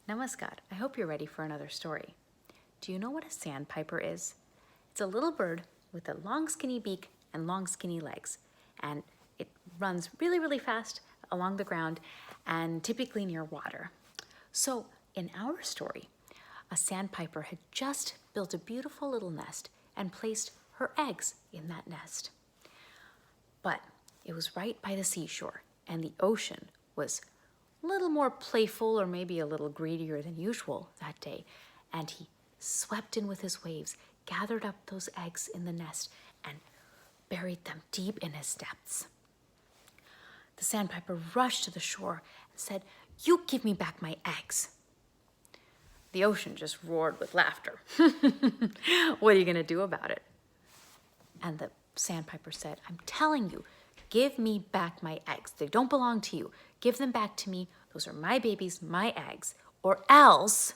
Namaskar. I hope you're ready for another story. Do you know what a sandpiper is? It's a little bird with a long skinny beak and long skinny legs. And it runs really, really fast along the ground and typically near water. So in our story, a sandpiper had just built a beautiful little nest and placed her eggs in that nest. But it was right by the seashore, and the ocean was a little more playful or maybe a little greedier than usual that day, and he swept in with his waves, gathered up those eggs in the nest, and buried them deep in his depths. The sandpiper rushed to the shore and said, "You give me back my eggs." The ocean just roared with laughter. What are you going to do about it? And the sandpiper said, "I'm telling you, give me back my eggs. They don't belong to you. Give them back to me. Those are my babies, my eggs. Or else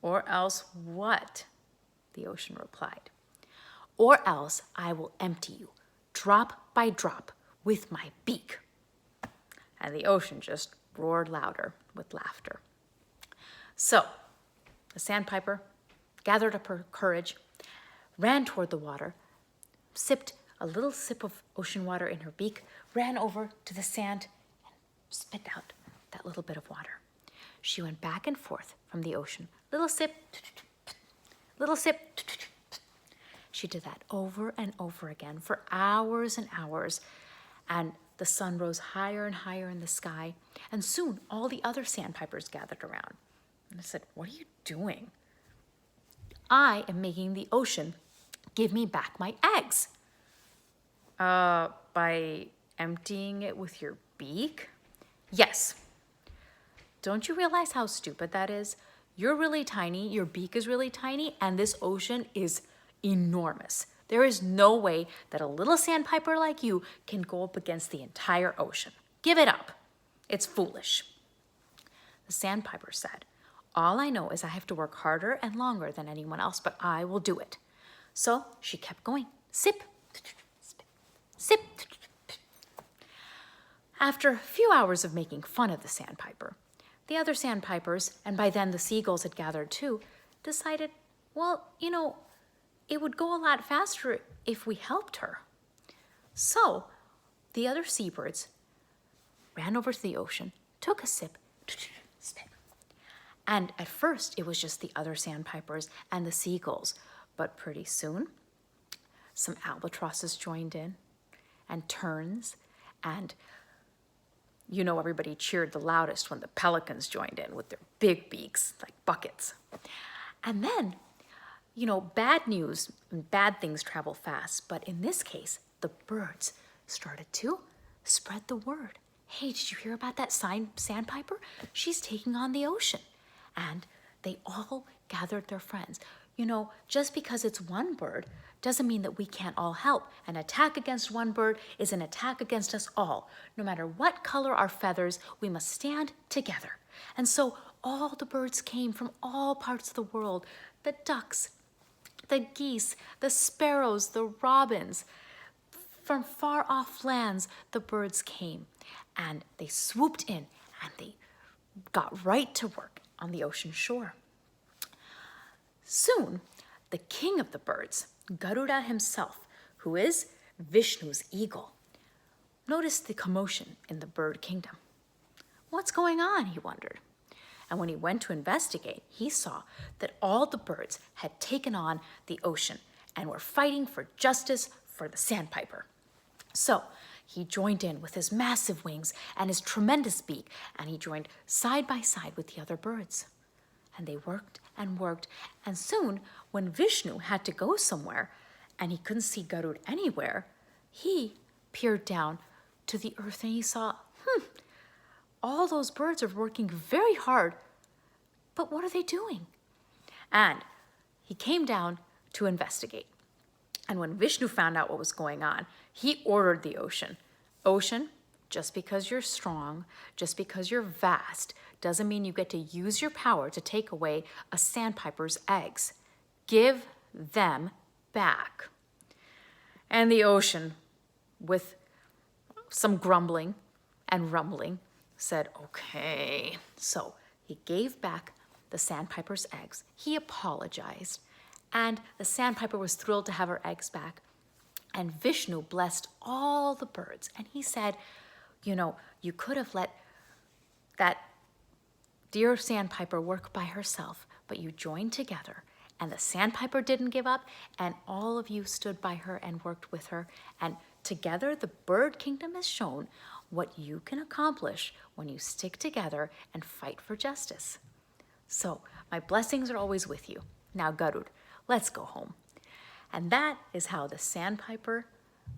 what?" The ocean replied. "Or else I will empty you, drop by drop, with my beak." And the ocean just roared louder with laughter. So the sandpiper gathered up her courage, ran toward the water, sipped a little sip of ocean water in her beak, ran over to the sand, and spit out that little bit of water. She went back and forth from the ocean. Little sip, little sip. She did that over and over again for hours and hours. And the sun rose higher and higher in the sky. And soon all the other sandpipers gathered around. And I said, "What are you doing?" "I am making the ocean give me back my eggs." By emptying it with your beak?" "Yes." "Don't you realize how stupid that is? You're really tiny, your beak is really tiny, and this ocean is enormous. There is no way that a little sandpiper like you can go up against the entire ocean. Give it up. It's foolish." The sandpiper said, "All I know is I have to work harder and longer than anyone else, but I will do it." So she kept going. Sip, sip. After a few hours of making fun of the sandpiper, the other sandpipers, and by then the seagulls had gathered too, decided, well, it would go a lot faster if we helped her. So the other seabirds ran over to the ocean, took a sip, spit. And at first it was just the other sandpipers and the seagulls, but pretty soon some albatrosses joined in, and terns, and everybody cheered the loudest when the pelicans joined in with their big beaks like buckets. And then, bad news and bad things travel fast, but in this case, the birds started to spread the word. "Hey, did you hear about that sandpiper? She's taking on the ocean." And they all gathered their friends. Just because it's one bird doesn't mean that we can't all help. An attack against one bird is an attack against us all. No matter what color our feathers, we must stand together. And so all the birds came from all parts of the world. The ducks, the geese, the sparrows, the robins. From far off lands, the birds came. And they swooped in and they got right to work on the ocean shore. Soon, the king of the birds, Garuda himself, who is Vishnu's eagle, noticed the commotion in the bird kingdom. What's going on, he wondered. And when he went to investigate, he saw that all the birds had taken on the ocean and were fighting for justice for the sandpiper. So he joined in with his massive wings and his tremendous beak, and he joined side by side with the other birds. And they worked and worked, and soon, when Vishnu had to go somewhere and he couldn't see Garud anywhere, he peered down to the earth and he saw, all those birds are working very hard, but what are they doing? And he came down to investigate. And when Vishnu found out what was going on, he ordered the ocean. "Ocean, just because you're strong, just because you're vast, doesn't mean you get to use your power to take away a sandpiper's eggs. Give them back." And the ocean, with some grumbling and rumbling, said, "Okay." So He gave back the Sandpiper's eggs. He apologized, and the Sandpiper was thrilled to have her eggs back. And Vishnu blessed all the birds, and he said, you know, you could have let that dear Sandpiper work by herself, but you joined together, and the Sandpiper didn't give up, and all of you stood by her and worked with her, and together the bird kingdom has shown what you can accomplish when you stick together and fight for justice. So my blessings are always with you. Now, Garud, let's go home. And that is how the Sandpiper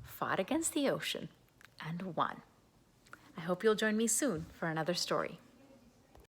fought against the ocean and won. I hope you'll join me soon for another story.